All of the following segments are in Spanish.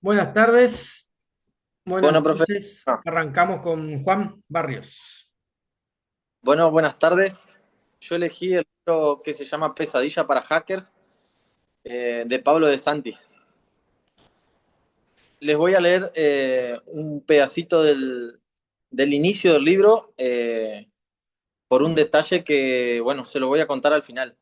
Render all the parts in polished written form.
Buenas tardes, buenas Bueno, profe, noches. Arrancamos con Juan Barrios. bueno, buenas tardes. Yo elegí el libro que se llama Pesadilla para Hackers, de Pablo de Santis. Les voy a leer un pedacito del inicio del libro por un detalle que, bueno, se lo voy a contar al final.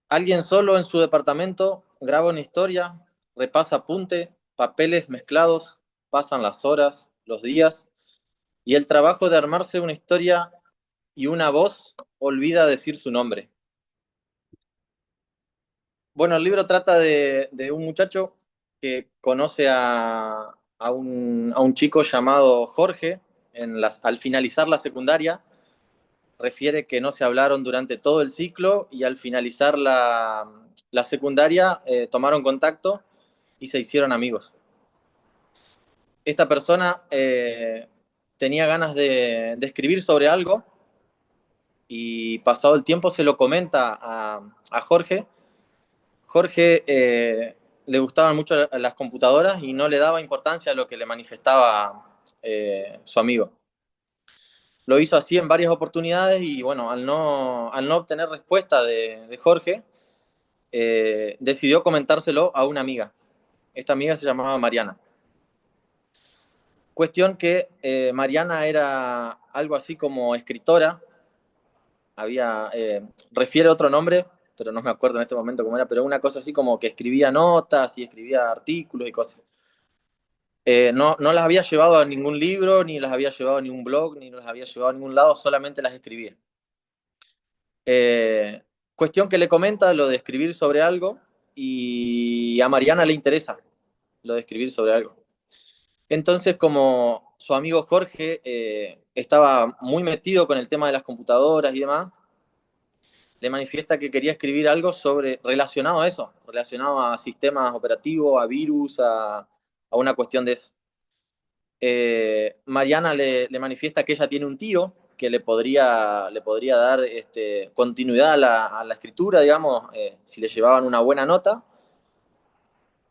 Alguien solo en su departamento graba una historia, repasa apunte, papeles mezclados, pasan las horas, los días, y el trabajo de armarse una historia y una voz olvida decir su nombre. Bueno, el libro trata de un muchacho que conoce a un chico llamado Jorge al finalizar la secundaria. Refiere que no se hablaron durante todo el ciclo y al finalizar la secundaria tomaron contacto y se hicieron amigos. Esta persona tenía ganas de escribir sobre algo y pasado el tiempo se lo comenta a Jorge. Jorge le gustaban mucho las computadoras y no le daba importancia a lo que le manifestaba su amigo. Lo hizo así en varias oportunidades y bueno, al no obtener respuesta de Jorge, decidió comentárselo a una amiga. Esta amiga se llamaba Mariana. Cuestión que Mariana era algo así como escritora, refiere otro nombre, pero no me acuerdo en este momento cómo era, pero una cosa así como que escribía notas y escribía artículos y cosas. No las había llevado a ningún libro, ni las había llevado a ningún blog, ni las había llevado a ningún lado, solamente las escribía. Eh, Cuestión que le comenta lo de escribir sobre algo y a Mariana le interesa lo de escribir sobre algo. Entonces, como su amigo Jorge estaba muy metido con el tema de las computadoras y demás, le manifiesta que quería escribir algo relacionado a eso, relacionado a sistemas operativos, a virus, a una cuestión de eso. Mariana le manifiesta que ella tiene un tío que le podría dar continuidad a la escritura, digamos, si le llevaban una buena nota.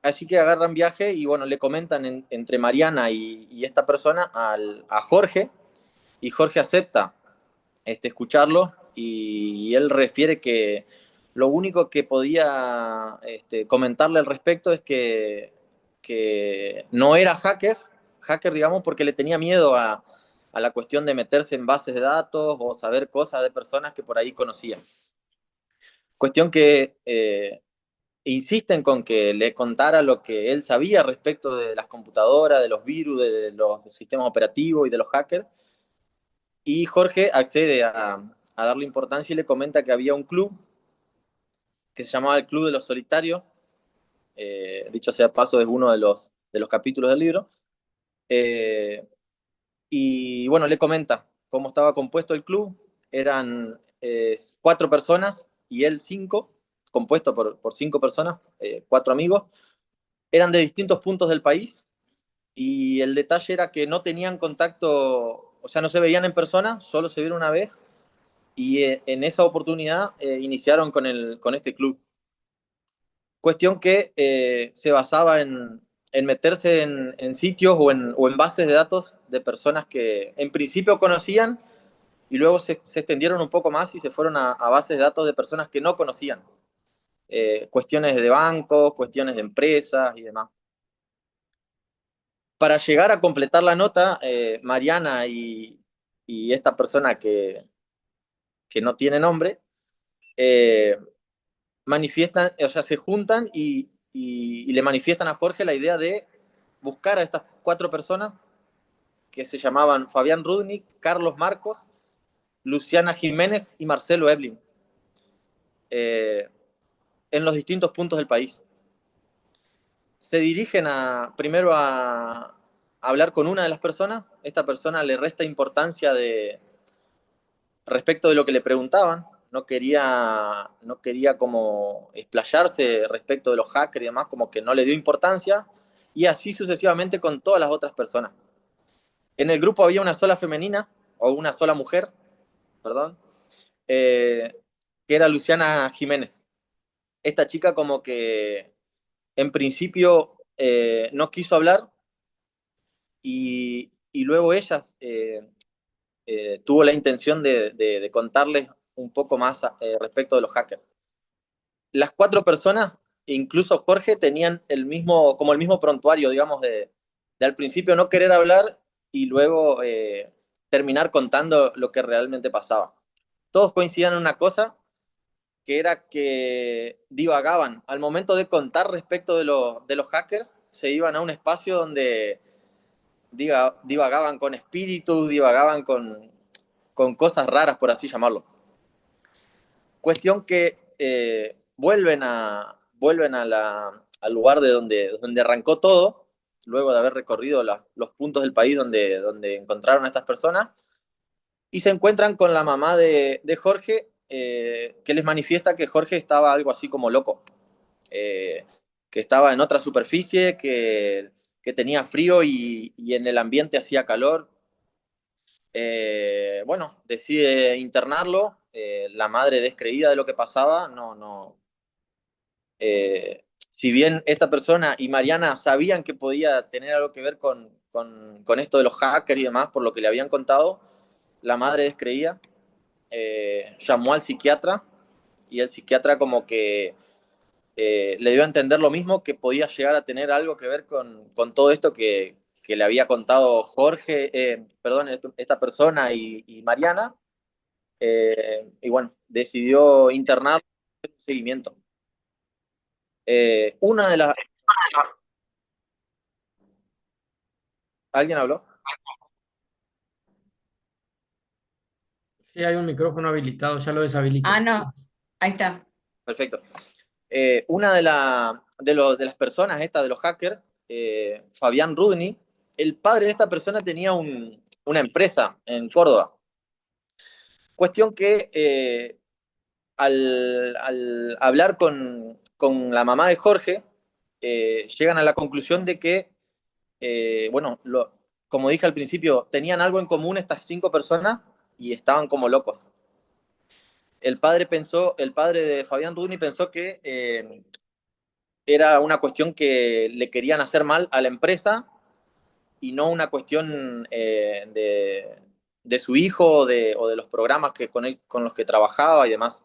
Así que agarran viaje y bueno, le comentan entre Mariana y esta persona a Jorge, y Jorge acepta escucharlo, y él refiere que lo único que podía comentarle al respecto es que no era hacker, digamos, porque le tenía miedo a la cuestión de meterse en bases de datos o saber cosas de personas que por ahí conocían. Cuestión que insisten con que le contara lo que él sabía respecto de las computadoras, de los virus, de los sistemas operativos y de los hackers, y Jorge accede a darle importancia y le comenta que había un club que se llamaba el Club de los Solitarios. Dicho sea paso, es uno de los capítulos del libro. Eh, y bueno, le comenta cómo estaba compuesto el club. Eran 4 personas y él 5, compuesto por 5 personas, 4 amigos. Eran de distintos puntos del país y el detalle era que no tenían contacto, o sea, no se veían en persona, solo se vieron una vez, y en esa oportunidad iniciaron con este club. Cuestión que se basaba en meterse en sitios o en bases de datos de personas que en principio conocían y luego se extendieron un poco más y se fueron a bases de datos de personas que no conocían. Cuestiones de bancos, cuestiones de empresas y demás. Para llegar a completar la nota, Mariana y esta persona que no tiene nombre, eh, manifiestan, o sea, se juntan y le manifiestan a Jorge la idea de buscar a estas 4 personas que se llamaban Fabián Rudnick, Carlos Marcos, Luciana Jiménez y Marcelo Eblin, eh, en los distintos puntos del país. Se dirigen primero a hablar con una de las personas. Esta persona le resta importancia respecto de lo que le preguntaban. No quería como explayarse respecto de los hackers y demás, como que no le dio importancia, y así sucesivamente con todas las otras personas. En el grupo había una sola femenina, o una sola mujer, perdón, eh, que era Luciana Jiménez. Esta chica como que en principio no quiso hablar y luego ella tuvo la intención de contarles un poco más respecto de los hackers. Las cuatro personas, incluso Jorge, tenían como el mismo prontuario, digamos, de al principio no querer hablar y luego terminar contando lo que realmente pasaba. Todos coincidían en una cosa, que era que divagaban. Al momento de contar respecto de los hackers, se iban a un espacio donde divagaban con espíritus, divagaban con cosas raras, por así llamarlo. Cuestión que al lugar de donde arrancó todo, luego de haber recorrido los puntos del país donde encontraron a estas personas, y se encuentran con la mamá de Jorge, que les manifiesta que Jorge estaba algo así como loco, eh, que estaba en otra superficie, que tenía frío y en el ambiente hacía calor. Bueno, decide internarlo. La madre, descreída de lo que pasaba, si bien esta persona y Mariana sabían que podía tener algo que ver con esto de los hackers y demás, por lo que le habían contado, la madre descreía, llamó al psiquiatra y el psiquiatra como que le dio a entender lo mismo, que podía llegar a tener algo que ver con todo esto que le había contado Jorge, perdón, esta persona y Mariana, y bueno, decidió internar un seguimiento. Una de las... ¿Alguien habló? Sí, hay un micrófono habilitado, ya lo deshabilito. Ah, no, ahí está. Perfecto. Una de las personas, esta de los hackers, Fabián Rudni, el padre de esta persona tenía una empresa en Córdoba. Cuestión que al hablar con la mamá de Jorge, llegan a la conclusión de que, bueno, como dije al principio, tenían algo en común estas cinco personas y estaban como locos. El padre de Fabián Rudni pensó que era una cuestión que le querían hacer mal a la empresa y no una cuestión de su hijo o de los programas con los que trabajaba y demás.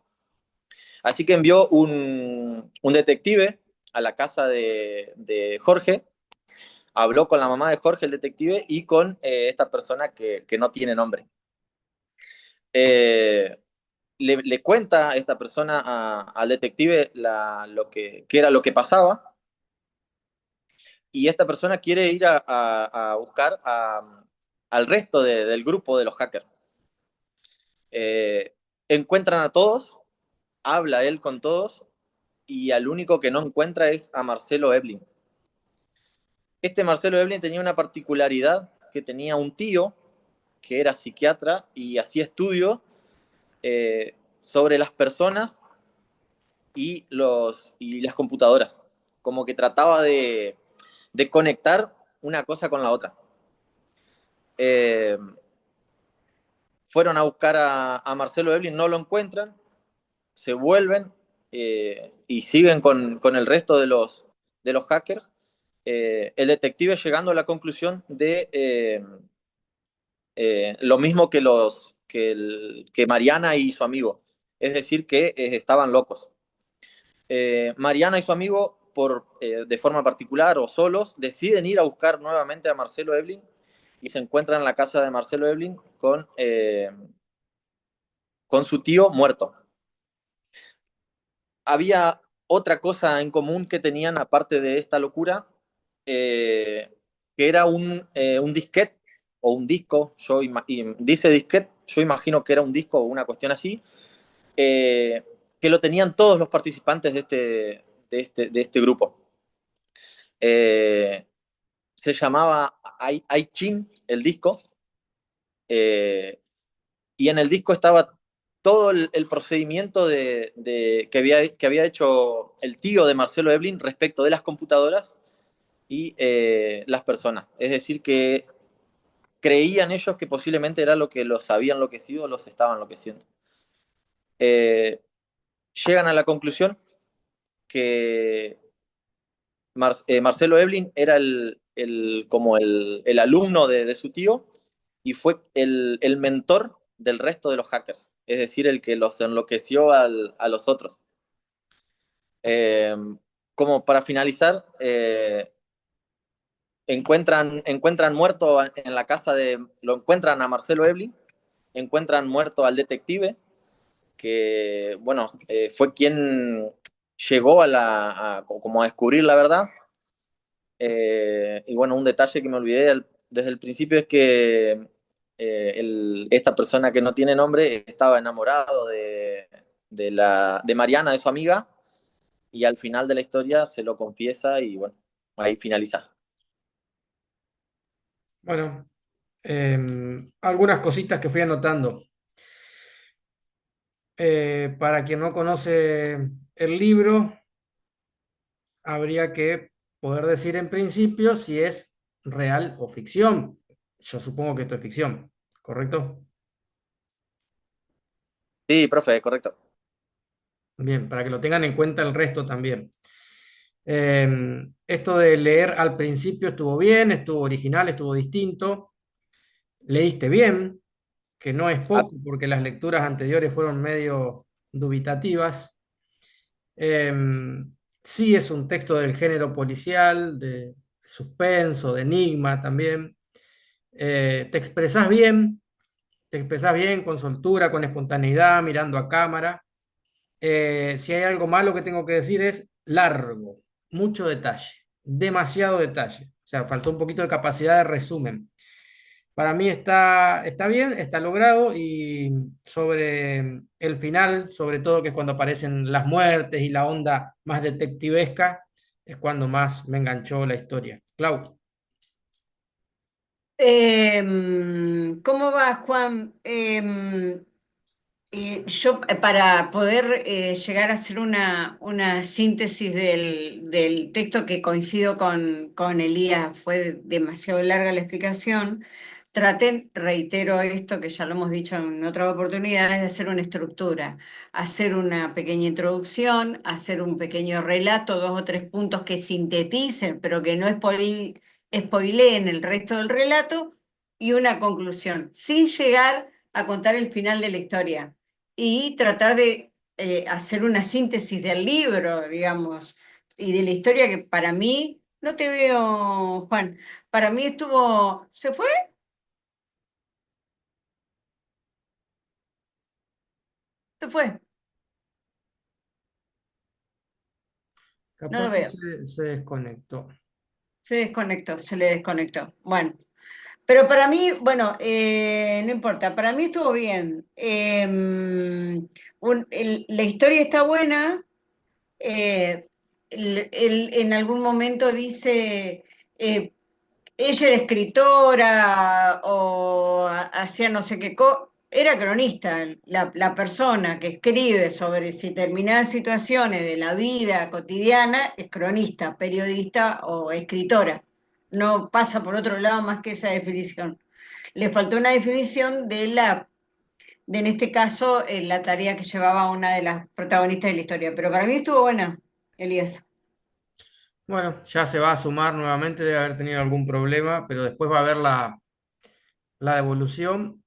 Así que envió un detective a la casa de Jorge, habló con la mamá de Jorge, el detective, y con esta persona que no tiene nombre. Eh, le cuenta esta persona al detective qué era lo que pasaba, y esta persona quiere ir a buscar al resto del grupo de los hackers. Eh, Encuentran a todos, habla él con todos, y al único que no encuentra es a Marcelo Eblin. Este Marcelo Eblin tenía una particularidad, que tenía un tío que era psiquiatra y hacía estudios sobre las personas y las computadoras. Como que trataba de conectar una cosa con la otra. Eh, Fueron a buscar a Marcelo Eblin, no lo encuentran, se vuelven y siguen con el resto de los hackers. El detective llegando a la conclusión de lo mismo que Mariana y su amigo, es decir, que estaban locos. Mariana y su amigo, de forma particular o solos, deciden ir a buscar nuevamente a Marcelo Eblin y se encuentran en la casa de Marcelo Eblin con su tío muerto. Había otra cosa en común que tenían, aparte de esta locura, eh, que era un disquete o un disco. Dice disquete, yo imagino que era un disco o una cuestión así, eh, que lo tenían todos los participantes de este grupo. Eh, Se llamaba Chin, el disco, y en el disco estaba todo el procedimiento que había hecho el tío de Marcelo Eblin respecto de las computadoras y las personas. Es decir, que creían ellos que posiblemente era lo que los había enloquecido o los estaban enloqueciendo. Eh, Llegan a la conclusión que Marcelo Eblin era como el alumno de su tío y fue el mentor del resto de los hackers, es decir, el que los enloqueció a los otros. Eh, Como para finalizar, encuentran muerto en la casa lo encuentran a Marcelo Eblin, encuentran muerto al detective, que, bueno, fue quien llegó como a descubrir la verdad. Y bueno, un detalle que me olvidé desde el principio es que esta persona que no tiene nombre estaba enamorado de Mariana, de su amiga, y al final de la historia se lo confiesa y bueno, ahí finaliza. Bueno, algunas cositas que fui anotando. Para quien no conoce el libro, habría que poder decir en principio si es real o ficción. Yo supongo que esto es ficción, ¿correcto? Sí, profe, correcto. Bien, para que lo tengan en cuenta el resto también. Esto de leer al principio estuvo bien, estuvo original, estuvo distinto. Leíste bien, que no es Ah, poco porque las lecturas anteriores fueron medio dubitativas. Sí es un texto del género policial, de suspenso, de enigma también. Te expresás bien, con soltura, con espontaneidad, mirando a cámara. Si hay algo malo que tengo que decir es largo, mucho detalle, demasiado detalle. O sea, faltó un poquito de capacidad de resumen. Para mí está bien, está logrado y sobre el final, sobre todo que es cuando aparecen las muertes y la onda más detectivesca, es cuando más me enganchó la historia. Clau, ¿Cómo va, Juan? Yo, para poder llegar a hacer una síntesis del texto que coincido con Elías, fue demasiado larga la explicación. Traté, reitero esto que ya lo hemos dicho en otras oportunidades, de hacer una estructura, hacer una pequeña introducción, hacer un pequeño relato, dos o tres puntos que sinteticen, pero que no spoileen el resto del relato, y una conclusión, sin llegar a contar el final de la historia y tratar de hacer una síntesis del libro, digamos, y de la historia que para mí, no te veo, Juan, para mí estuvo, ¿se fue? Se fue, no lo capaz que veo, se desconectó. se desconectó, se le desconectó. Bueno, pero para mí, bueno, no importa, para mí estuvo bien. La historia está buena. eh, él en algún momento dice, eh, ella era escritora o hacía no sé qué era cronista, la persona que escribe sobre determinadas situaciones de la vida cotidiana es cronista, periodista o escritora. No pasa por otro lado más que esa definición. Le faltó una definición en este caso, la tarea que llevaba una de las protagonistas de la historia. Pero para mí estuvo buena, Elías. Bueno, ya se va a sumar nuevamente, debe haber tenido algún problema, pero después va a ver la devolución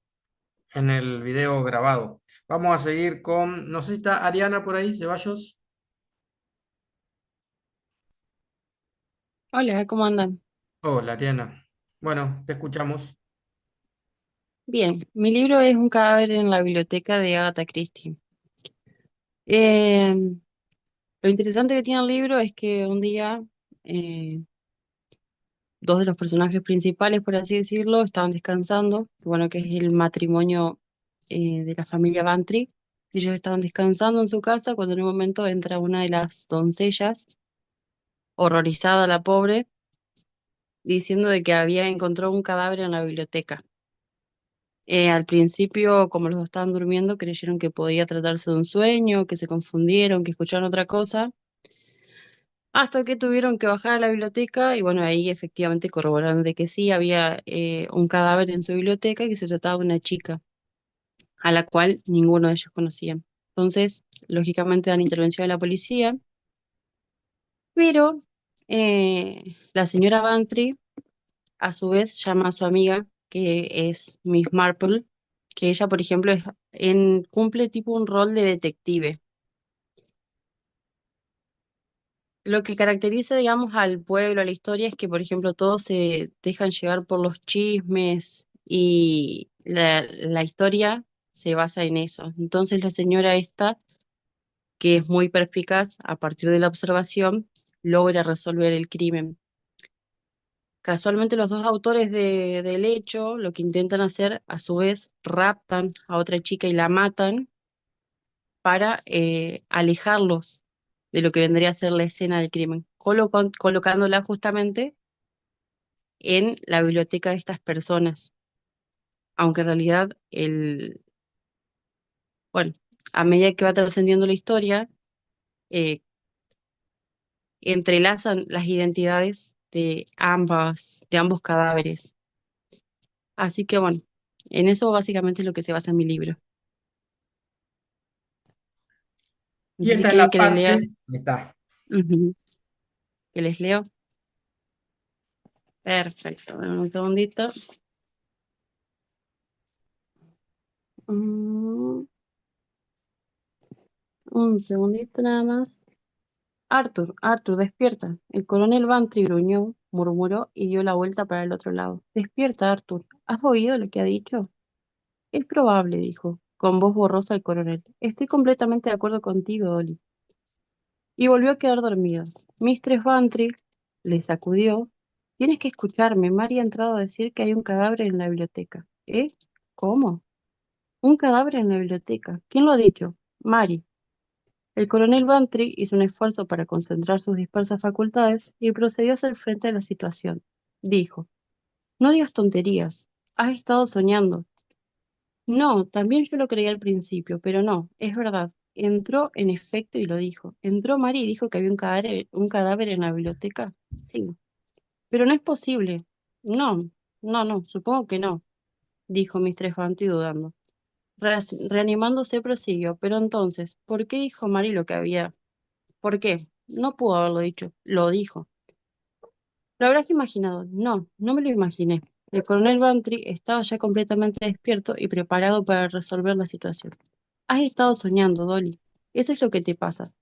en el video grabado. Vamos a seguir con, no sé si está Ariana por ahí, Ceballos. Hola, ¿cómo andan? Hola, Ariana. Bueno, te escuchamos. Bien, mi libro es Un cadáver en la biblioteca de Agatha Christie. Eh, lo interesante que tiene el libro es que un día eh, dos de los personajes principales, por así decirlo, estaban descansando, bueno, que es el matrimonio de la familia Bantry. Ellos estaban descansando en su casa cuando en un momento entra una de las doncellas, horrorizada la pobre, diciendo de que había encontrado un cadáver en la biblioteca. Al principio, como los dos estaban durmiendo, creyeron que podía tratarse de un sueño, que se confundieron, que escucharon otra cosa, hasta que tuvieron que bajar a la biblioteca y bueno, ahí efectivamente corroboraron de que sí, había un cadáver en su biblioteca y que se trataba de una chica, a la cual ninguno de ellos conocía. Entonces, lógicamente dan intervención a la policía, pero La señora Bantry a su vez llama a su amiga, que es Miss Marple, que ella, por ejemplo, cumple tipo un rol de detective. Lo que caracteriza, digamos, al pueblo, a la historia, es que, por ejemplo, todos se dejan llevar por los chismes y la historia se basa en eso. Entonces la señora esta, que es muy perspicaz a partir de la observación, logra resolver el crimen. Casualmente los dos autores del hecho lo que intentan hacer, a su vez, raptan a otra chica y la matan para alejarlos de lo que vendría a ser la escena del crimen, colocándola justamente en la biblioteca de estas personas, aunque en realidad bueno, a medida que va trascendiendo la historia, eh, entrelazan las identidades de ambos cadáveres. Así que bueno, en eso básicamente es lo que se basa en mi libro. No Y sé si esta es quieren la que les lea. parte, está. Ujú, que les leo. Perfecto, dame un segundito. Mm, un segundito nada más. Arthur, Arthur, despierta. El coronel Bantry gruñó, murmuró y dio la vuelta para el otro lado. Despierta, Arthur. ¿Has oído lo que ha dicho? Es probable, dijo, con voz borrosa el coronel. Estoy completamente de acuerdo contigo, Dolly. Y volvió a quedar dormido. Mistress Bantry le sacudió. Tienes que escucharme. Mary ha entrado a decir que hay un cadáver en la biblioteca. ¿Eh? ¿Cómo? Un cadáver en la biblioteca. ¿Quién lo ha dicho? Mary. El coronel Bantry hizo un esfuerzo para concentrar sus dispersas facultades y procedió a hacer frente a la situación. Dijo, no digas tonterías. Has estado soñando. No, también yo lo creía al principio, pero no, es verdad. Entró en efecto y lo dijo. Entró Mary y dijo que había un cadáver en la biblioteca. Sí, pero no es posible. No, no, supongo que no, dijo Mistress Bantry dudando. Reanimándose prosiguió, pero entonces, ¿por qué dijo Mary lo que había? ¿Por qué? No pudo haberlo dicho. Lo dijo. ¿Lo habrás imaginado? No, no me lo imaginé. El coronel Bantry estaba ya completamente despierto y preparado para resolver la situación. Has estado soñando, Dolly. Eso es lo que te pasa.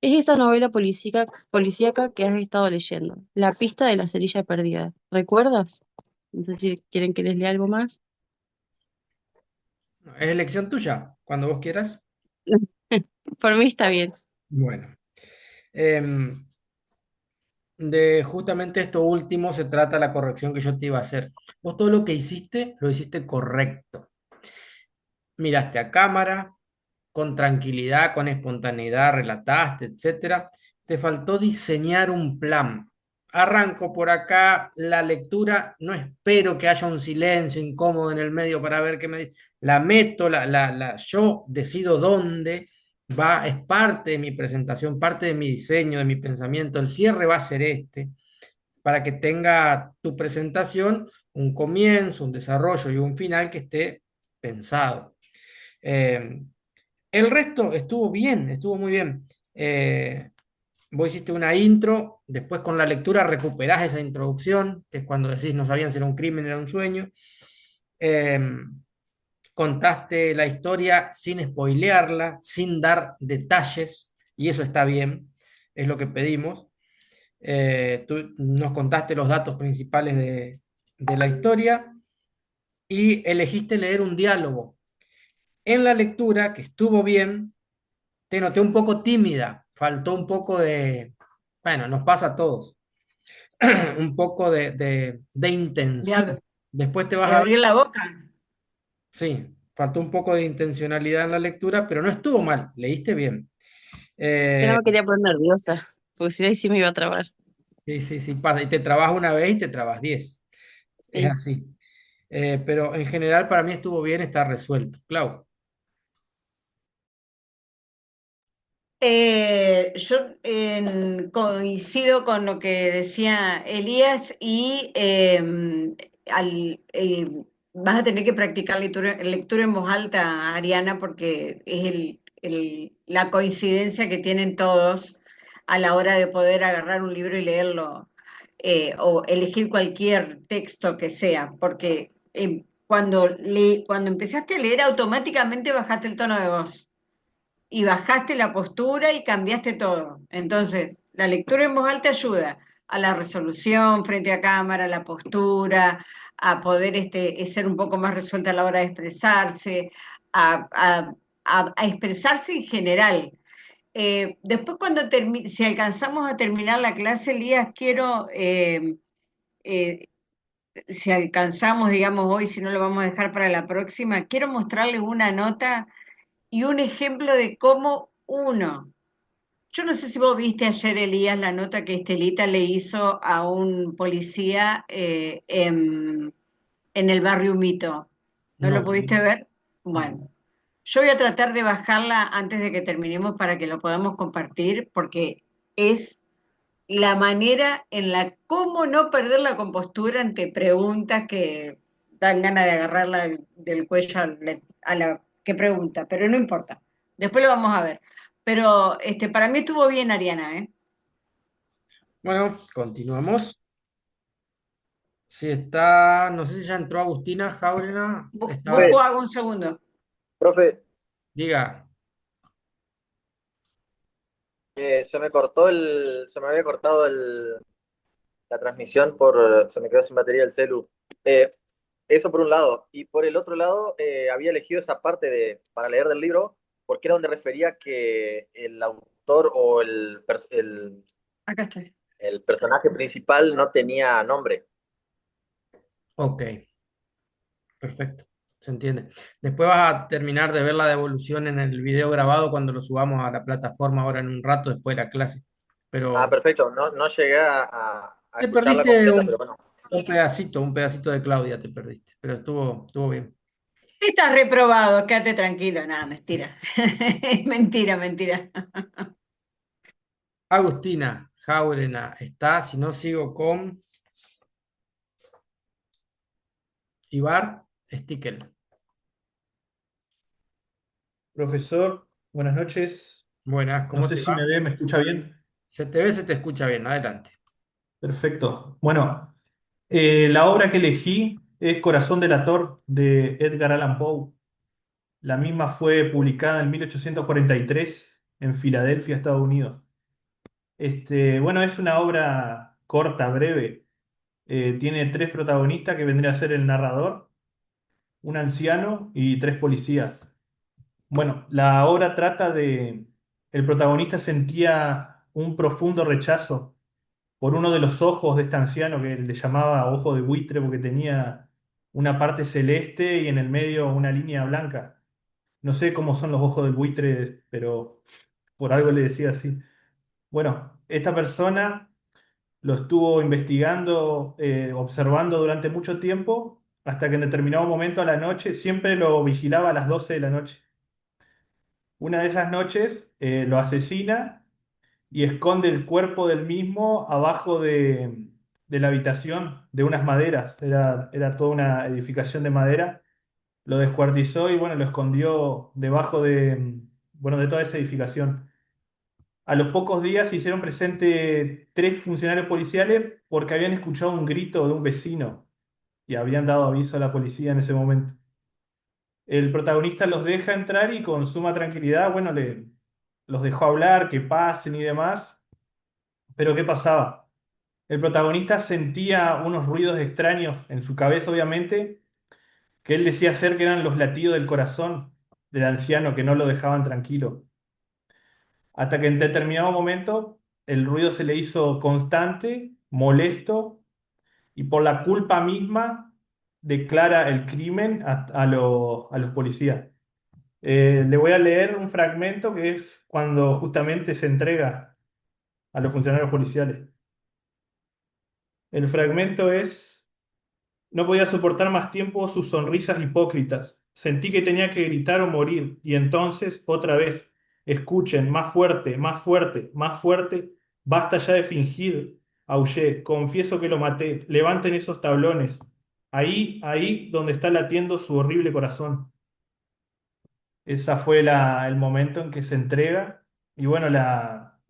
Es esa novela policíaca que has estado leyendo. La pista de la cerilla perdida. ¿Recuerdas? No sé si quieren que les lea algo más. Es elección tuya, cuando vos quieras. Por mí está bien. Bueno, em, de justamente esto último se trata la corrección que yo te iba a hacer. Vos todo lo que hiciste, lo hiciste correcto. Miraste a cámara, con tranquilidad, con espontaneidad, relataste, etcétera. Te faltó diseñar un plan. Arranco por acá la lectura, no espero que haya un silencio incómodo en el medio para ver qué me dice. La meto, yo decido dónde va, es parte de mi presentación, parte de mi diseño, de mi pensamiento. El cierre va a ser este, para que tenga tu presentación un comienzo, un desarrollo y un final que esté pensado. Eh, el resto estuvo bien, estuvo muy bien. Vos hiciste una intro, después con la lectura recuperás esa introducción, que es cuando decís no sabían si era un crimen, era un sueño. Eh, Contaste la historia sin spoilearla, sin dar detalles, y eso está bien, es lo que pedimos. Tú nos contaste los datos principales de la historia y elegiste leer un diálogo. En la lectura, que estuvo bien, te noté un poco tímida, faltó un poco de, bueno, nos pasa a todos, un poco de De, intención. ab- Después te vas de a ver, abrir la boca. sí, faltó un poco de intencionalidad en la lectura, pero no estuvo mal, leíste bien. Yo no Eh, me quería poner nerviosa, porque si no, ahí sí me iba a trabar. sí, sí, sí, pasa, y te trabas una vez y te trabas 10, es Sí. así. Pero en general para mí estuvo bien, está resuelto. Clau. Yo coincido con lo que decía Elías y vas a tener que practicar lectura en voz alta, Ariana, porque es la coincidencia que tienen todos a la hora de poder agarrar un libro y leerlo, o elegir cualquier texto que sea, porque cuando empezaste a leer automáticamente bajaste el tono de voz y bajaste la postura y cambiaste todo. Entonces, la lectura en voz alta ayuda a la resolución frente a cámara, a la postura, a poder ser un poco más resuelta a la hora de expresarse, a, a- a expresarse en general. Después, si alcanzamos a terminar la clase, Elías, quiero, eh, si alcanzamos, digamos, hoy, si no lo vamos a dejar para la próxima, quiero mostrarles una nota y un ejemplo de cómo yo no sé si vos viste ayer, Elías, la nota que Estelita le hizo a un policía en el barrio Mito. ¿No lo No, pudiste ver? no. Bueno, yo voy a tratar de bajarla antes de que terminemos para que lo podamos compartir, porque es la manera en la cómo no perder la compostura ante preguntas que dan ganas de agarrarla del cuello a la que pregunta, pero no importa. Después lo vamos a ver. Pero para mí estuvo bien, Ariana, ¿eh? Bueno, continuamos. Si está, no sé si ya entró Agustina Jáuregui. Busco Está, Profe, hago un segundo. profe, diga. se me había cortado la transmisión se me quedó sin batería el celu. Eh, Eso por un lado. Y por el otro lado, había elegido esa parte para leer del libro porque era donde refería que el autor o Acá estoy. el personaje principal no tenía nombre. Ok, perfecto. Se entiende. Después vas a terminar de ver la devolución en el video grabado cuando lo subamos a la plataforma ahora en un rato después de la clase. Ah, Pero perfecto. No, no llegué a te escucharla perdiste completa, pero bueno. un pedacito de Claudia te perdiste, pero estuvo bien. Estás reprobado, quédate tranquilo. Nada, mentira. Mentira, mentira. Agustina Jáuregui está, si no sigo con Ibar Stickle. Profesor, buenas noches. Buenas, No ¿cómo sé te si me va? ve, ¿me escucha bien? Se te ve, se te escucha bien, adelante. Perfecto. Bueno, la obra que elegí es Corazón delator de Edgar Allan Poe. La misma fue publicada en 1843 en Filadelfia, Estados Unidos. Bueno, es una obra corta, breve. Tiene tres protagonistas que vendría a ser el narrador, un anciano y tres policías. Bueno, la obra trata de... El protagonista sentía un profundo rechazo por uno de los ojos de este anciano que le llamaba ojo de buitre porque tenía una parte celeste y en el medio una línea blanca. No sé cómo son los ojos del buitre, pero por algo le decía así. Bueno, esta persona lo estuvo investigando, observando durante mucho tiempo, hasta que en determinado momento a la noche, siempre lo vigilaba a las 12 de la noche. Una de esas noches lo asesina y esconde el cuerpo del mismo abajo de la habitación, de unas maderas. Era toda una edificación de madera. Lo descuartizó y bueno, lo escondió debajo bueno, de toda esa edificación. A los pocos días se hicieron presentes tres funcionarios policiales porque habían escuchado un grito de un vecino y habían dado aviso a la policía en ese momento. El protagonista los deja entrar y con suma tranquilidad, bueno, los dejó hablar, que pasen y demás. Pero ¿qué pasaba? El protagonista sentía unos ruidos extraños en su cabeza, obviamente, que él decía ser que eran los latidos del corazón del anciano que no lo dejaban tranquilo. Hasta que en determinado momento el ruido se le hizo constante, molesto, y por la culpa misma declara el crimen a los policías. Le voy a leer un fragmento que es cuando justamente se entrega a los funcionarios policiales. El fragmento es: no podía soportar más tiempo sus sonrisas hipócritas. Sentí que tenía que gritar o morir. Y entonces, otra vez, escuchen, más fuerte, más fuerte, más fuerte. Basta ya de fingir. Aullé, confieso que lo maté. Levanten esos tablones. Ahí, ahí donde está latiendo su horrible corazón. Ese fue el momento en que se entrega. Y bueno,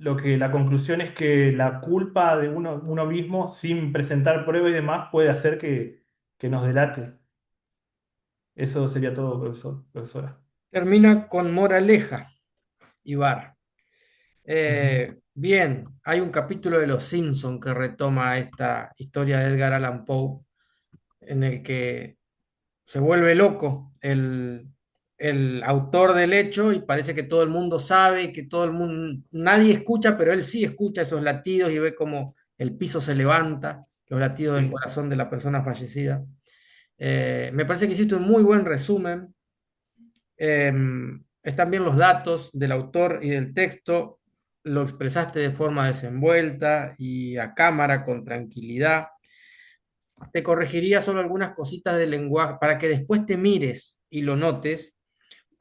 la conclusión es que la culpa de uno mismo, sin presentar pruebas y demás, puede hacer que nos delate. Eso sería todo, profesor, profesora. Termina con moraleja, Ibar. Ujú. Bien, hay un capítulo de Los Simpson que retoma esta historia de Edgar Allan Poe, en el que se vuelve loco el autor del hecho y parece que todo el mundo sabe, que todo el mundo, nadie escucha, pero él sí escucha esos latidos y ve como el piso se levanta, los latidos del Sí. corazón de la persona fallecida. Me parece que hiciste un muy buen resumen. Eh, Están bien los datos del autor y del texto, lo expresaste de forma desenvuelta y a cámara, con tranquilidad. Te corregiría solo algunas cositas del lenguaje para que después te mires y lo notes,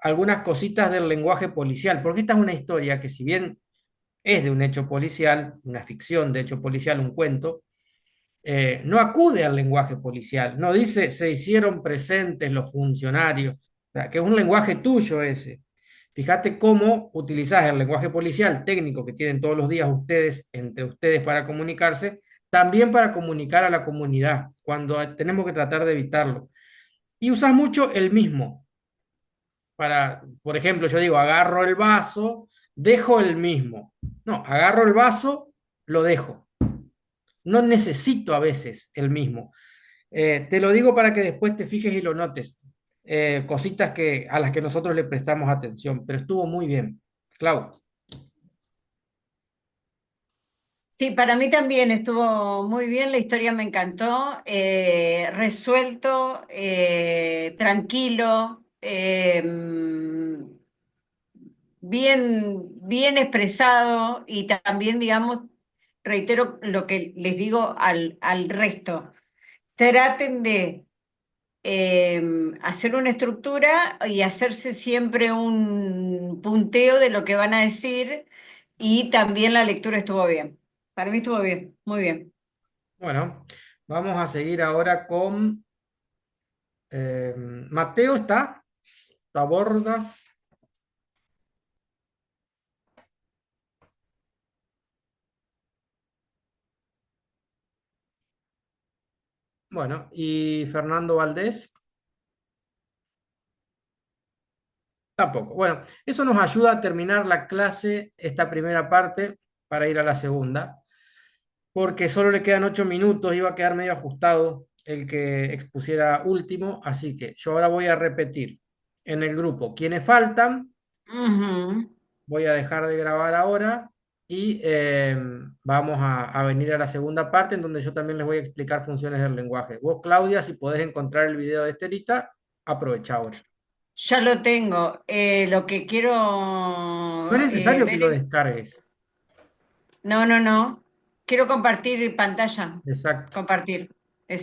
algunas cositas del lenguaje policial, porque esta es una historia que si bien es de un hecho policial, una ficción de hecho policial, un cuento, no acude al lenguaje policial, no dice se hicieron presentes los funcionarios, o sea, que es un lenguaje tuyo ese. Fíjate cómo utilizas el lenguaje policial técnico que tienen todos los días ustedes, entre ustedes para comunicarse, también para comunicar a la comunidad, cuando tenemos que tratar de evitarlo. Y usas mucho el mismo. Para, por ejemplo, yo digo, agarro el vaso, dejo el mismo. No, agarro el vaso, lo dejo. No necesito a veces el mismo. Te lo digo para que después te fijes y lo notes. Cositas a las que nosotros le prestamos atención, pero estuvo muy bien. Clau, Sí, para mí también estuvo muy bien, la historia me encantó, resuelto, tranquilo, bien expresado y también, digamos, reitero lo que les digo al resto, traten de hacer una estructura y hacerse siempre un punteo de lo que van a decir y también la lectura estuvo bien. Para mí estuvo bien, muy bien. bueno, vamos a seguir ahora con Mateo, ¿está? ¿La borda? Bueno, y Fernando Valdés, tampoco. Bueno, eso nos ayuda a terminar la clase, esta primera parte, para ir a la segunda, porque solo le quedan 8 minutos, iba a quedar medio ajustado el que expusiera último, así que yo ahora voy a repetir en el grupo quienes faltan, Ujú. voy a dejar de grabar ahora y vamos a venir a la segunda parte en donde yo también les voy a explicar funciones del lenguaje. Vos, Claudia, si podés encontrar el video de Estelita, aprovecha ahora. Ya lo tengo. Lo que No es quiero necesario que ver lo descargues. No, no, no. Quiero compartir pantalla. Exacto. Compartir.